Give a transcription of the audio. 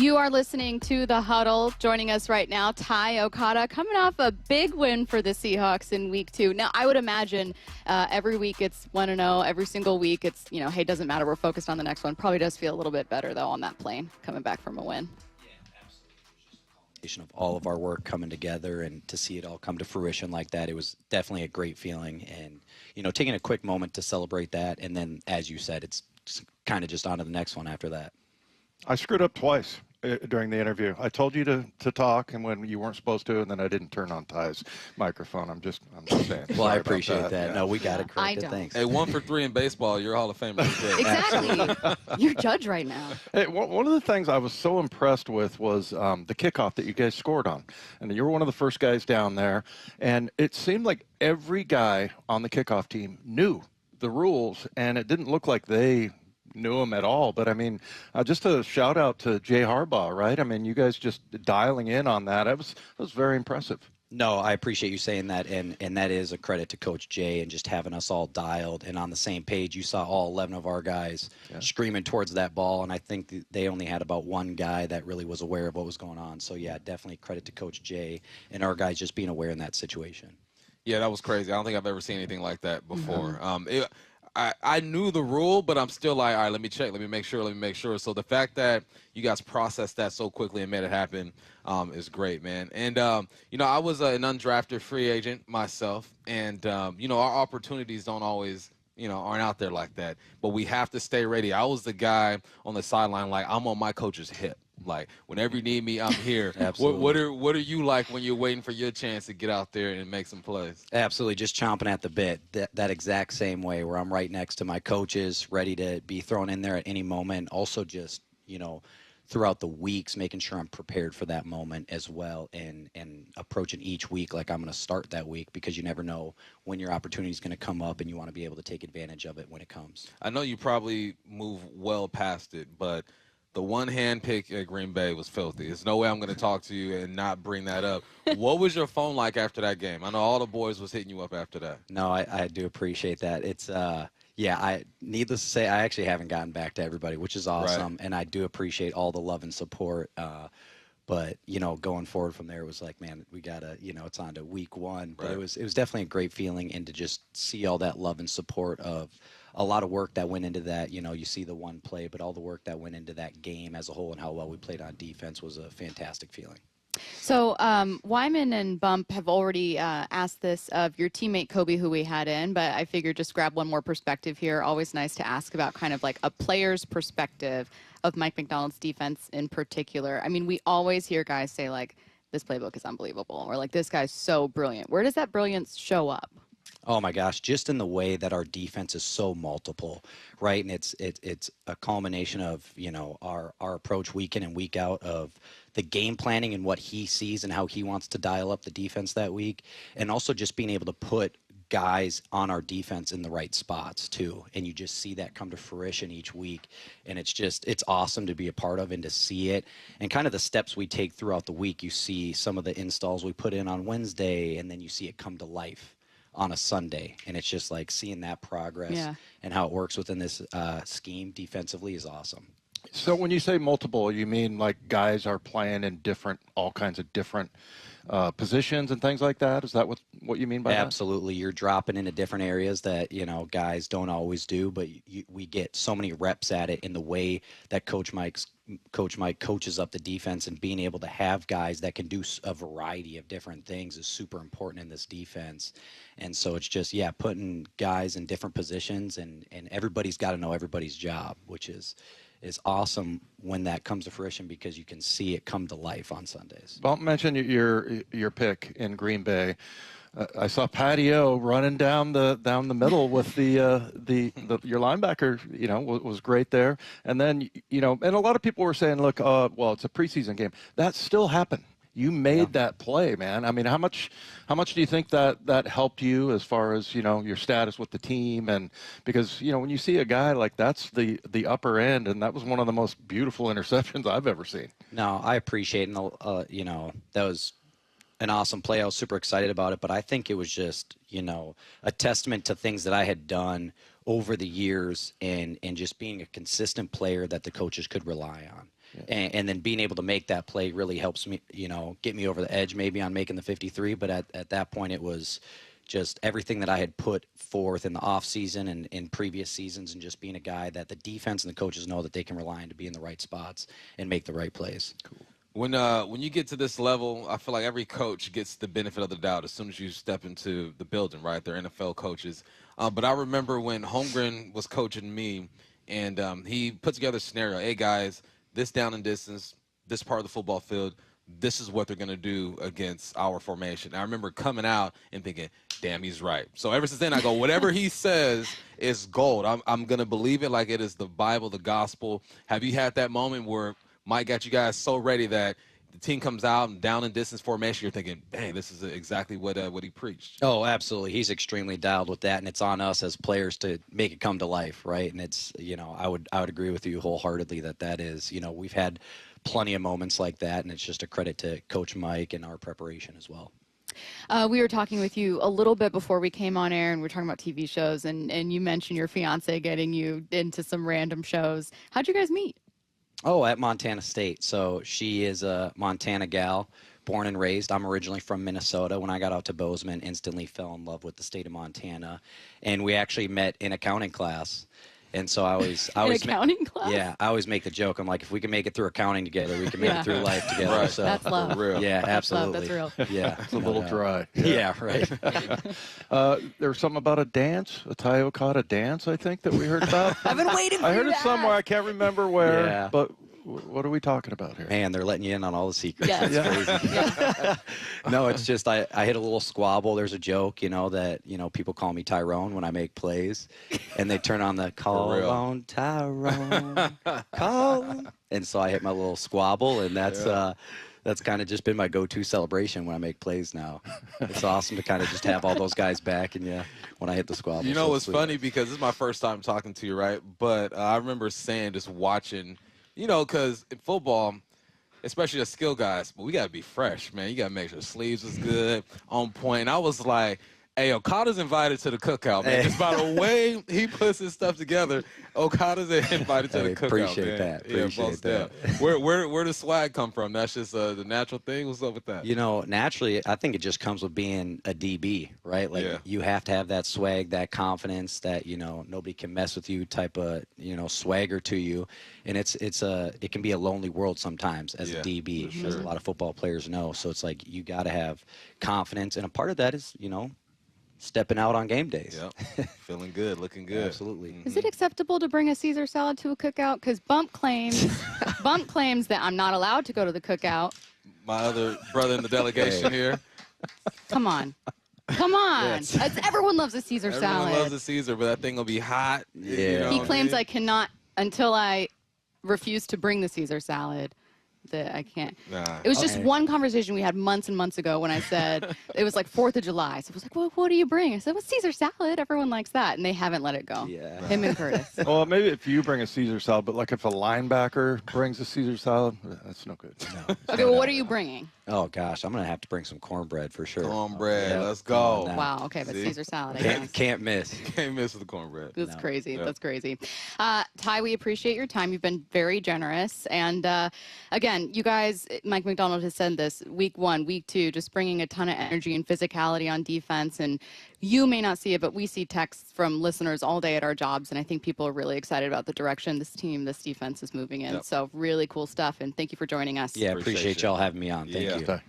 You are listening to The Huddle. Joining us right now, Ty Okada, coming off a big win for the Seahawks in week 2. Now, I would imagine every week it's 1-0. Every single week it's, hey, it doesn't matter. We're focused on the next one. Probably does feel a little bit better, though, on that plane, coming back from a win. Yeah, absolutely. Of all of our work coming together and to see it all come to fruition like that, it was definitely a great feeling. And, taking a quick moment to celebrate that. And then, as you said, it's kind of just on to the next one after that. I screwed up twice during the interview. I told you to talk, and when you weren't supposed to, and then I didn't turn on Ty's microphone. I'm just saying. Well, I appreciate that. Yeah. No, we got it corrected. I don't. Thanks. Hey, 1 for 3 in baseball. You're a Hall of Famer. Exactly. You're judge right now. Hey, one of the things I was so impressed with was the kickoff that you guys scored on. And you were one of the first guys down there. And it seemed like every guy on the kickoff team knew the rules, and it didn't look like they knew him at all. But I mean, just a shout out to Jay Harbaugh, right? I mean, you guys just dialing in on that. It was very impressive. No, I appreciate you saying that, and that is a credit to Coach Jay and just having us all dialed and on the same page. You saw all 11 of our guys screaming towards that ball, and I think they only had about one guy that really was aware of what was going on. So, yeah, definitely credit to Coach Jay and our guys just being aware in that situation. Yeah, that was crazy. I don't think I've ever seen anything like that before. I knew the rule, but I'm still like, all right, let me check, let me make sure. So the fact that you guys processed that so quickly and made it happen is great, man. And, I was an undrafted free agent myself, and, our opportunities don't always, aren't out there like that. But we have to stay ready. I was the guy on the sideline, like, I'm on my coach's hip. Like, whenever you need me, I'm here. Absolutely. What are you like when you're waiting for your chance to get out there and make some plays? Absolutely, just chomping at the bit. That exact same way, where I'm right next to my coaches, ready to be thrown in there at any moment. Also just, throughout the weeks, making sure I'm prepared for that moment as well, and approaching each week like I'm going to start that week, because you never know when your opportunity is going to come up, and you want to be able to take advantage of it when it comes. I know you probably move well past it, but the one-hand pick at Green Bay was filthy. There's no way I'm going to talk to you and not bring that up. What was your phone like after that game? I know all the boys was hitting you up after that. No, I do appreciate that. It's needless to say, I actually haven't gotten back to everybody, which is awesome, right. And I do appreciate all the love and support. But going forward from there, it was like, man, we gotta, it's on to week 1. But right. it was definitely a great feeling, and to just see all that love and support of a lot of work that went into that. You see the one play, but all the work that went into that game as a whole and how well we played on defense was a fantastic feeling. So Wyman and Bump have already asked this of your teammate Kobe, who we had in, but I figured just grab one more perspective here. Always nice to ask about kind of like a player's perspective of Mike Macdonald's defense in particular. I mean, we always hear guys say, like, this playbook is unbelievable, or like, this guy's so brilliant. Where does that brilliance show up? Oh my gosh, just in the way that our defense is so multiple, right? And it's a culmination of, our approach week in and week out of the game planning and what he sees and how he wants to dial up the defense that week. And also just being able to put guys on our defense in the right spots too. And you just see that come to fruition each week. And it's awesome to be a part of and to see it. And kind of the steps we take throughout the week, you see some of the installs we put in on Wednesday, and then you see it come to life on a Sunday, and it's just like seeing that progress and how it works within this scheme defensively is awesome. So when you say multiple, you mean like guys are playing in all kinds of different positions and things like that? Is that what you mean by that? Absolutely. You're dropping into different areas that, guys don't always do, but we get so many reps at it in the way that Coach Mike coaches up the defense, and being able to have guys that can do a variety of different things is super important in this defense. And so it's just, putting guys in different positions, and everybody's got to know everybody's job, which is awesome when that comes to fruition, because you can see it come to life on Sundays. Bump mentioned your pick in Green Bay. I saw Patio running down the middle with your linebacker. Was great there. And then and a lot of people were saying, look, well, it's a preseason game. That still happened. You made that play, man. I mean, how much do you think that helped you as far as your status with the team? And because when you see a guy like that's the upper end, and that was one of the most beautiful interceptions I've ever seen. No, I appreciate it. And that was an awesome play. I was super excited about it, but I think it was just a testament to things that I had done over the years, and just being a consistent player that the coaches could rely on. and then being able to make that play really helps me, get me over the edge maybe on making the 53. But at that point, it was just everything that I had put forth in the offseason and in previous seasons, and just being a guy that the defense and the coaches know that they can rely on to be in the right spots and make the right plays. Cool. When you get to this level, I feel like every coach gets the benefit of the doubt as soon as you step into the building, right? They're NFL coaches. But I remember when Holmgren was coaching me, and he put together a scenario. Hey, guys, this down and distance, this part of the football field, this is what they're going to do against our formation. I remember coming out and thinking, damn, he's right. So ever since then, I go, whatever he says is gold. I'm going to believe it like it is the Bible, the gospel. Have you had that moment where Mike got you guys so ready that the team comes out and down and distance formation, you're thinking, dang, this is exactly what he preached? Oh, absolutely. He's extremely dialed with that, and it's on us as players to make it come to life, right? And it's, I would agree with you wholeheartedly that is, we've had plenty of moments like that, and it's just a credit to Coach Mike and our preparation as well. We were talking with you a little bit before we came on air, and we were talking about TV shows, and you mentioned your fiance getting you into some random shows. How'd you guys meet? Oh, at Montana State. So she is a Montana gal, born and raised. I'm originally from Minnesota. When I got out to Bozeman, instantly fell in love with the state of Montana. And we actually met in accounting class. And so I always accounting class? Yeah, I always make the joke. I'm like, if we can make it through accounting together, we can make it through life together. Right. So That's love. Real. yeah, That's absolutely. love. That's real. Yeah, It's a little dry. Yeah, right. There was something about a dance, a Ty Okada dance, I think, that we heard about. I've been waiting for I heard it that. somewhere. I can't remember where. Yeah. But what are we talking about here? Man, they're letting you in on all the secrets. Yes. That's Yeah. crazy. No, it's just I hit a little squabble. There's a joke, that people call me Tyrone when I make plays, and they turn on the call real. on Tyrone, call. And so I hit my little squabble, and that's kind of just been my go-to celebration when I make plays now. It's awesome to kind of just have all those guys back, and when I hit the squabble. You know, so it's funny because this is my first time talking to you, right? But I remember saying, just watching, because in football, especially the skill guys, but we got to be fresh, man. You got to make sure the sleeves is good, on point. And I was like, hey, Okada's invited to the cookout, man. Just by the way he puts his stuff together, Okada's invited to the cookout, appreciate man. that. Yeah, Appreciate that. Where does swag come from? That's just the natural thing? What's up with that? Naturally, I think it just comes with being a DB, right? Like, you have to have that swag, that confidence, that, nobody can mess with you type of, swagger to you. And it can be a lonely world sometimes as a DB, sure. as a lot of football players know. So it's like you got to have confidence. And a part of that is, stepping out on game days. Yep. Feeling good, looking good. Absolutely. Is it acceptable to bring a Caesar salad to a cookout? Because Bump claims that I'm not allowed to go to the cookout. My other brother in the delegation here. Come on. Come on. Yes. Everyone loves a Caesar salad. Everyone loves a Caesar, but that thing will be hot. Yeah. He claims I cannot, until I refuse to bring the Caesar salad, that I can't. Nah. It was just Okay. one conversation we had months and months ago when I said, it was like 4th of July. So it was like, well, what do you bring? I said, well, Caesar salad. Everyone likes that. And they haven't let it go. Yeah. Him and Curtis. Well, maybe if you bring a Caesar salad, but like if a linebacker brings a Caesar salad, that's no good. No. Okay, well, what are you bringing? Oh, gosh. I'm going to have to bring some cornbread for sure. Cornbread, Yeah. let's go. Now. Wow, okay, but See? Caesar salad, I Can't, guess. can't miss. Can't miss with the cornbread. That's No. crazy. Yeah. That's crazy. Ty, we appreciate your time. You've been very generous. And again, you guys, Mike Macdonald has said this, week 1, week 2, just bringing a ton of energy and physicality on defense. And you may not see it, but we see texts from listeners all day at our jobs. And I think people are really excited about the direction this team, this defense is moving in. Yep. So really cool stuff. And thank you for joining us. Yeah, Appreciate appreciate you. y'all having me on. Thank Yeah. you. Okay.